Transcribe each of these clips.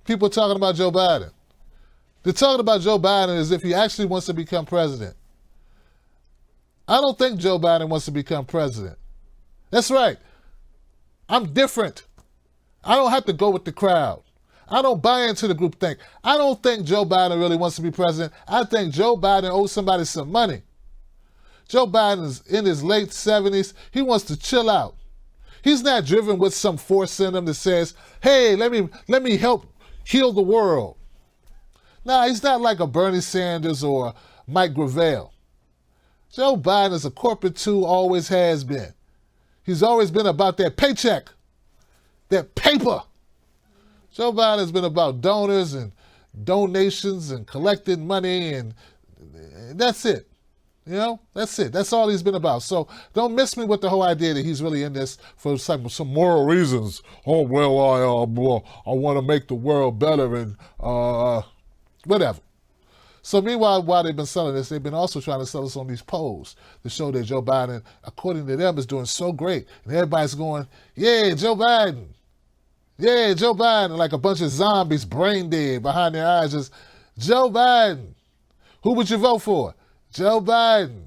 people talking about Joe Biden. They're talking about Joe Biden as if he actually wants to become president. I don't think Joe Biden wants to become president. That's right. I'm different. I don't have to go with the crowd. I don't buy into the groupthink. I don't think Joe Biden really wants to be president. I think Joe Biden owes somebody some money. Joe Biden is in his late 70s. He wants to chill out. He's not driven with some force in him that says, hey, let me help heal the world. Nah, he's not like a Bernie Sanders or Mike Gravel. Joe Biden is a corporate tool, always has been. He's always been about that paycheck, that paper. Joe Biden has been about donors and donations and collecting money, and that's it. You know, that's it. That's all he's been about. So don't miss me with the whole idea that he's really in this for some moral reasons. Oh, well, I want to make the world better and whatever. So meanwhile, while they've been selling this, they've been also trying to sell us on these polls to show that Joe Biden, according to them, is doing so great. And everybody's going, yeah, Joe Biden. Yeah, Joe Biden. Like a bunch of zombies, brain dead behind their eyes, just, Joe Biden. Who would you vote for? Joe Biden.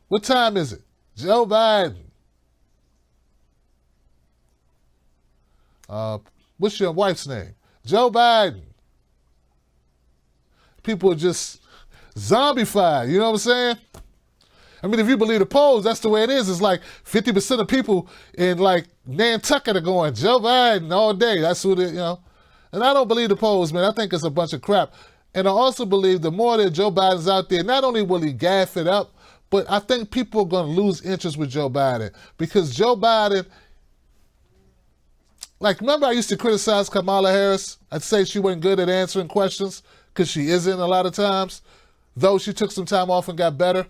What time is it? Joe Biden. What's your wife's name? Joe Biden. People are just zombified, you know what I'm saying? I mean, if you believe the polls, that's the way it is. It's like 50% of people in like Nantucket are going, Joe Biden all day. That's who they, you know. And I don't believe the polls, man. I think it's a bunch of crap. And I also believe the more that Joe Biden's out there, not only will he gaff it up, but I think people are going to lose interest with Joe Biden. Because Joe Biden, like, remember I used to criticize Kamala Harris? I'd say she wasn't good at answering questions, because she isn't a lot of times, though she took some time off and got better.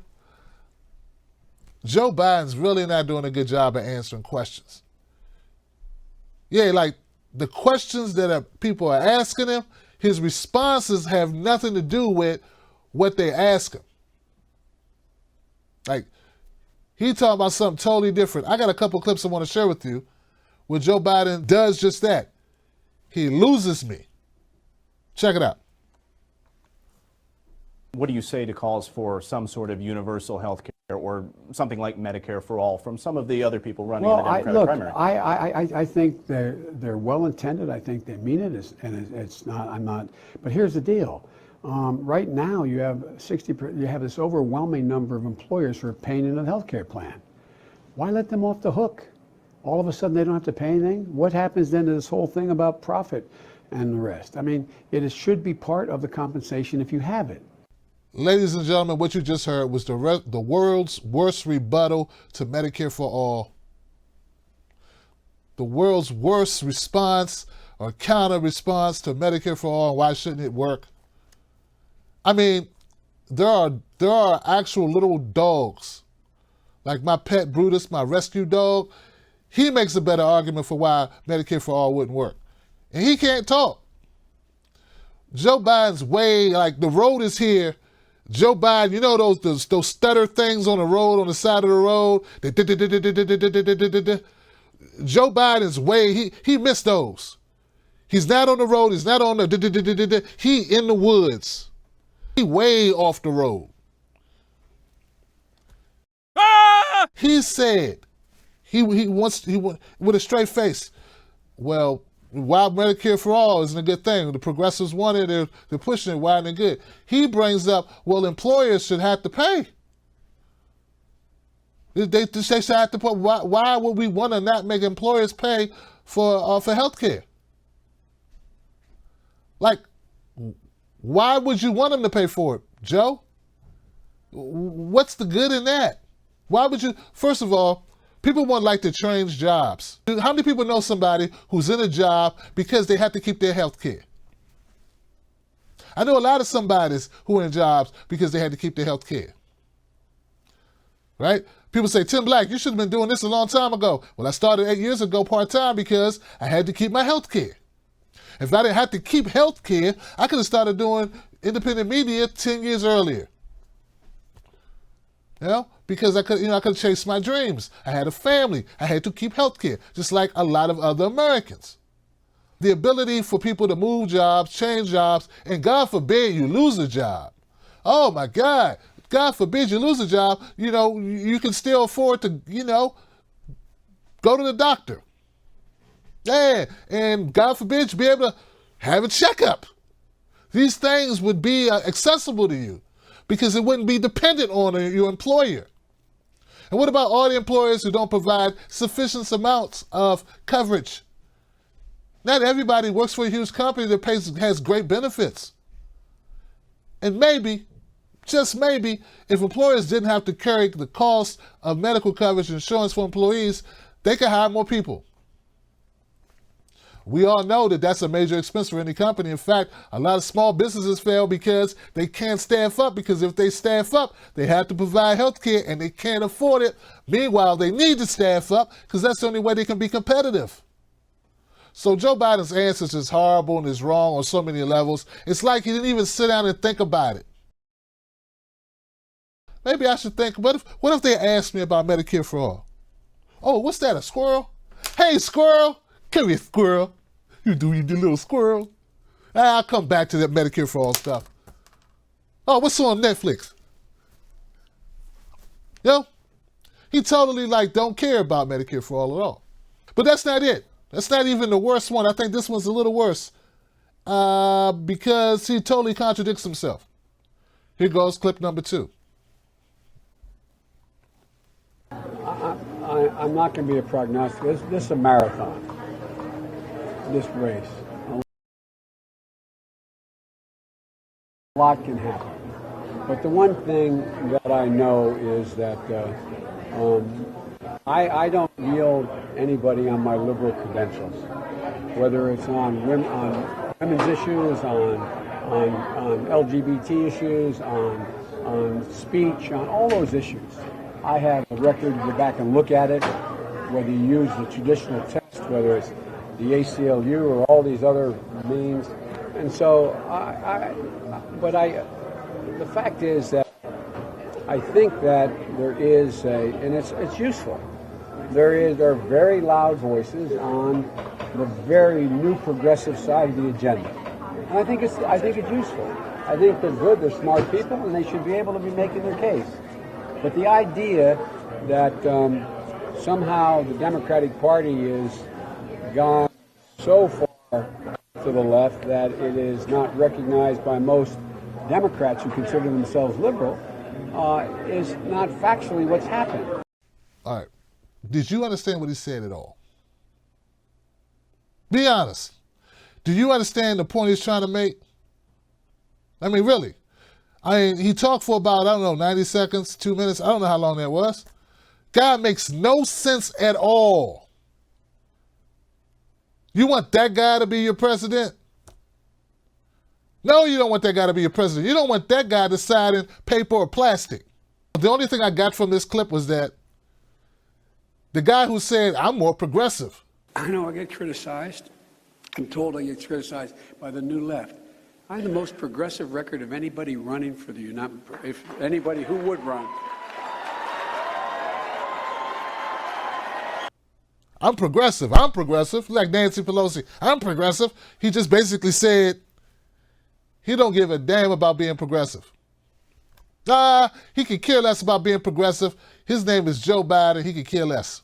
Joe Biden's really not doing a good job of answering questions. Yeah, like the questions that people are asking him, his responses have nothing to do with what they ask him. Like, he talking about something totally different. I got a couple clips I want to share with you where Joe Biden does just that. He loses me. Check it out. What do you say to calls for some sort of universal health care or something like Medicare for all from some of the other people running in the Democratic primary? I think they're well intended. I think they mean it, and it's not. I'm not. But here's the deal. Right now, you have this overwhelming number of employers who are paying into the health care plan. Why let them off the hook? All of a sudden, they don't have to pay anything. What happens then to this whole thing about profit and the rest? I mean, should be part of the compensation if you have it. Ladies and gentlemen, what you just heard was the world's worst rebuttal to Medicare for all. The world's worst response or counter response to Medicare for all. Why shouldn't it work? I mean, there are actual little dogs, like my pet Brutus, my rescue dog. He makes a better argument for why Medicare for all wouldn't work, and he can't talk. Joe Biden's way, like, the road is here. Joe Biden, you know those stutter things on the road, on the side of the road? Joe Biden's way, he missed those. He's not on the road, he's not on the, he in the woods. He way off the road. Ah! He said, he wants with a straight face, well, why Medicare for all isn't a good thing. The progressives want it, they're pushing it, why isn't it good? He brings up, well, employers should have to pay. They should have to pay. Why would we want to not make employers pay for health care? Like, why would you want them to pay for it, Joe? What's the good in that? Why would you, first of all, people want like to change jobs. How many people know somebody who's in a job because they have to keep their health care? I know a lot of somebodies who are in jobs because they had to keep their health care. Right? People say, Tim Black, you should have been doing this a long time ago. Well, I started 8 years ago part-time because I had to keep my health care. If I didn't have to keep health care, I could have started doing independent media 10 years earlier. You know, because I could chase my dreams. I had a family. I had to keep health care, just like a lot of other Americans. the ability for people to move jobs, change jobs, and God forbid you lose a job. Oh my God, God forbid you lose a job, you can still afford to, go to the doctor. Yeah, and God forbid you be able to have a checkup. These things would be accessible to you because it wouldn't be dependent on your employer. And what about all the employers who don't provide sufficient amounts of coverage? Not everybody works for a huge company that has great benefits. And maybe, just maybe, if employers didn't have to carry the cost of medical coverage and insurance for employees, they could hire more people. We all know that that's a major expense for any company. In fact, a lot of small businesses fail because they can't staff up, because if they staff up, they have to provide health care and they can't afford it. Meanwhile, they need to staff up because that's the only way they can be competitive. So Joe Biden's answer is just horrible and is wrong on so many levels. It's like he didn't even sit down and think about it. Maybe I should think, what if they asked me about Medicare for all? Oh, what's that, a squirrel? Hey, squirrel, come here, squirrel. You little squirrel. I'll come back to that Medicare for all stuff. Oh, what's on Netflix? He totally don't care about Medicare for all at all. But that's not it. That's not even the worst one. I think this one's a little worse because he totally contradicts himself. Here goes clip number 2. I'm not going to be a prognosticator. This is a marathon, this race. A lot can happen. But the one thing that I know is that I don't yield anybody on my liberal credentials, whether it's on women's issues, on LGBT issues, on speech, on all those issues. I have a record to go back and look at it, whether you use the traditional test, whether it's the ACLU or all these other means. And so, the fact is that I think that there is and it's useful. There are very loud voices on the very new progressive side of the agenda, and I think it's useful. I think they're good. They're smart people, and they should be able to be making their case. But the idea that somehow the Democratic Party has gone so far to the left that it is not recognized by most Democrats who consider themselves liberal is not factually what's happened. All right. Did you understand what he said at all? Be honest. Do you understand the point he's trying to make? I mean, really. He talked for about, 90 seconds, 2 minutes. I don't know how long that was. God makes no sense at all. You want that guy to be your president? No, you don't want that guy to be your president. You don't want that guy deciding paper or plastic. The only thing I got from this clip was that the guy who said, I'm more progressive. I know I get criticized. I'm told I get criticized by the new left. I have the most progressive record of anybody running for the if anybody who would run. I'm progressive. I'm progressive. Like Nancy Pelosi. I'm progressive. He just basically said he don't give a damn about being progressive. He could care less about being progressive. His name is Joe Biden. He could care less.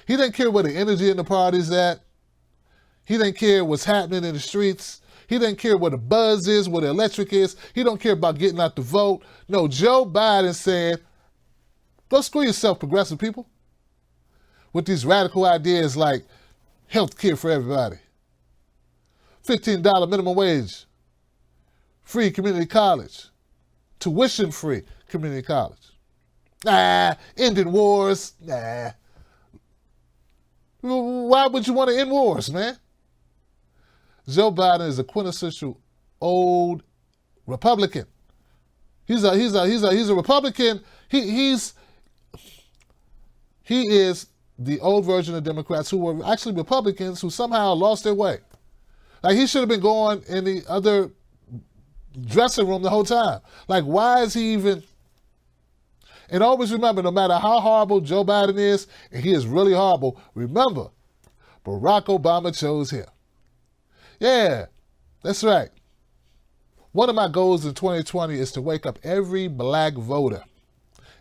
He didn't care where the energy in the party's at. He didn't care what's happening in the streets. He didn't care where the buzz is, where the electric is. He don't care about getting out the vote. No, Joe Biden said, go screw yourself, progressive people. With these radical ideas like health care for everybody, $15 minimum wage, free community college, tuition-free community college. Ending wars, Why would you want to end wars, man? Joe Biden is a quintessential old Republican. He's a Republican. He is the old version of Democrats who were actually Republicans who somehow lost their way. Like, he should have been going in the other dressing room the whole time. Like, why is he even... And always remember, no matter how horrible Joe Biden is, and he is really horrible, remember, Barack Obama chose him. Yeah, that's right. One of my goals in 2020 is to wake up every black voter.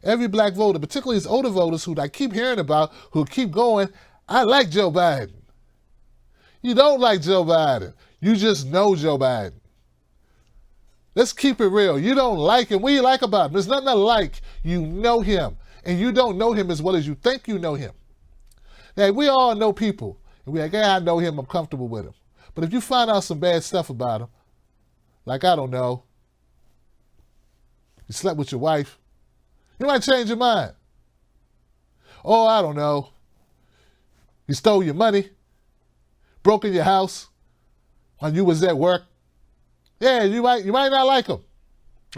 Every black voter, particularly these older voters who I keep hearing about, who keep going, I like Joe Biden. You don't like Joe Biden. You just know Joe Biden. Let's keep it real. You don't like him. What do you like about him? There's nothing to like. You know him. And you don't know him as well as you think you know him. Now, we all know people. And we're like, yeah, I know him. I'm comfortable with him. But if you find out some bad stuff about him, like, I don't know, you slept with your wife, you might change your mind. Oh, I don't know, you stole your money, broke in your house when you was at work. Yeah, you might not like him.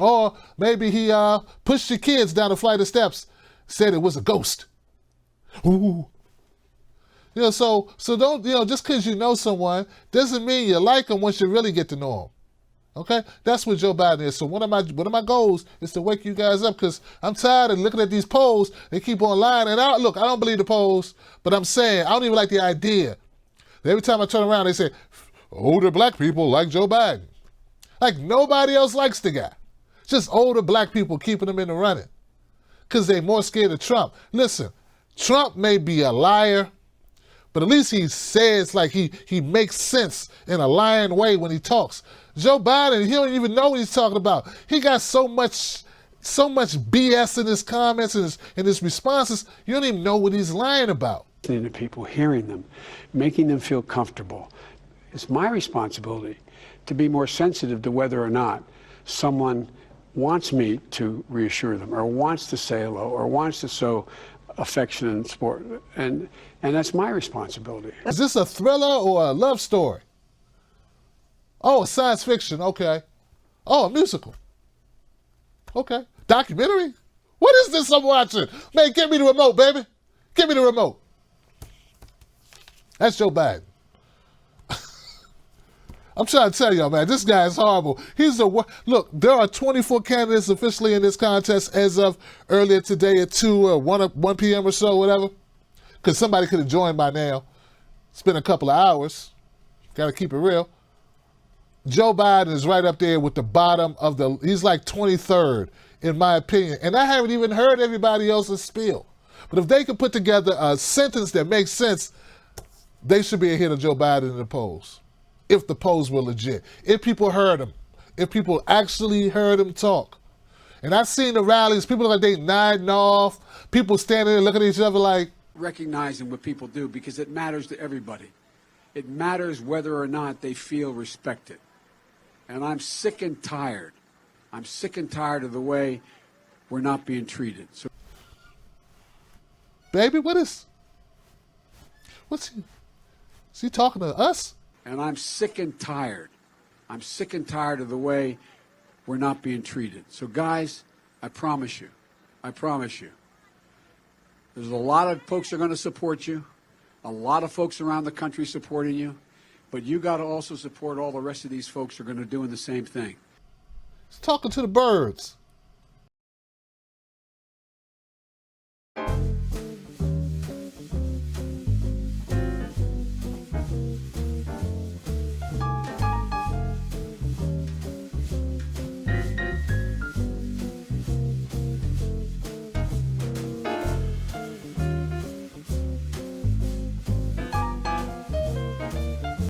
Or maybe he pushed your kids down a flight of steps, said it was a ghost. Ooh. You know, so don't, just because you know someone doesn't mean you like them once you really get to know them. Okay, that's what Joe Biden is. So one of my goals is to wake you guys up, because I'm tired of looking at these polls. They keep on lying, and I don't believe the polls, but I'm saying I don't even like the idea. Every time I turn around, they say older black people like Joe Biden. Like nobody else likes the guy. Just older black people keeping him in the running, because they're more scared of Trump. Listen, Trump may be a liar, but at least he says, like, he makes sense in a lying way when he talks. Joe Biden, he don't even know what he's talking about. He got so much BS in his comments and his responses, you don't even know what he's lying about. Listening to people, hearing them, making them feel comfortable. It's my responsibility to be more sensitive to whether or not someone wants me to reassure them, or wants to say hello, or wants to show affection and support, and that's my responsibility. Is this a thriller or a love story? Oh, science fiction, okay. Oh, a musical. Okay. Documentary? What is this I'm watching? Man, give me the remote, baby. Give me the remote. That's Joe Biden. I'm trying to tell y'all, man, this guy is horrible. Look, there are 24 candidates officially in this contest as of earlier today at 2 or 1 p.m. or so, whatever. Because somebody could have joined by now. It's been a couple of hours. Got to keep it real. Joe Biden is right up there with the bottom of he's like 23rd, in my opinion. And I haven't even heard everybody else's spiel. But if they could put together a sentence that makes sense, they should be ahead of Joe Biden in the polls. If the polls were legit. If people heard him. If people actually heard him talk. And I've seen the rallies, people like they nodding off, people standing there looking at each other like. Recognizing what people do, because it matters to everybody. It matters whether or not they feel respected. And I'm sick and tired. I'm sick and tired of the way we're not being treated. So, baby, what's he? Is he talking to us? And I'm sick and tired. I'm sick and tired of the way we're not being treated. So, guys, I promise you, there's a lot of folks that are going to support you, a lot of folks around the country supporting you, but you got to also support all the rest of these folks who are going to do the same thing. He's talking to the birds.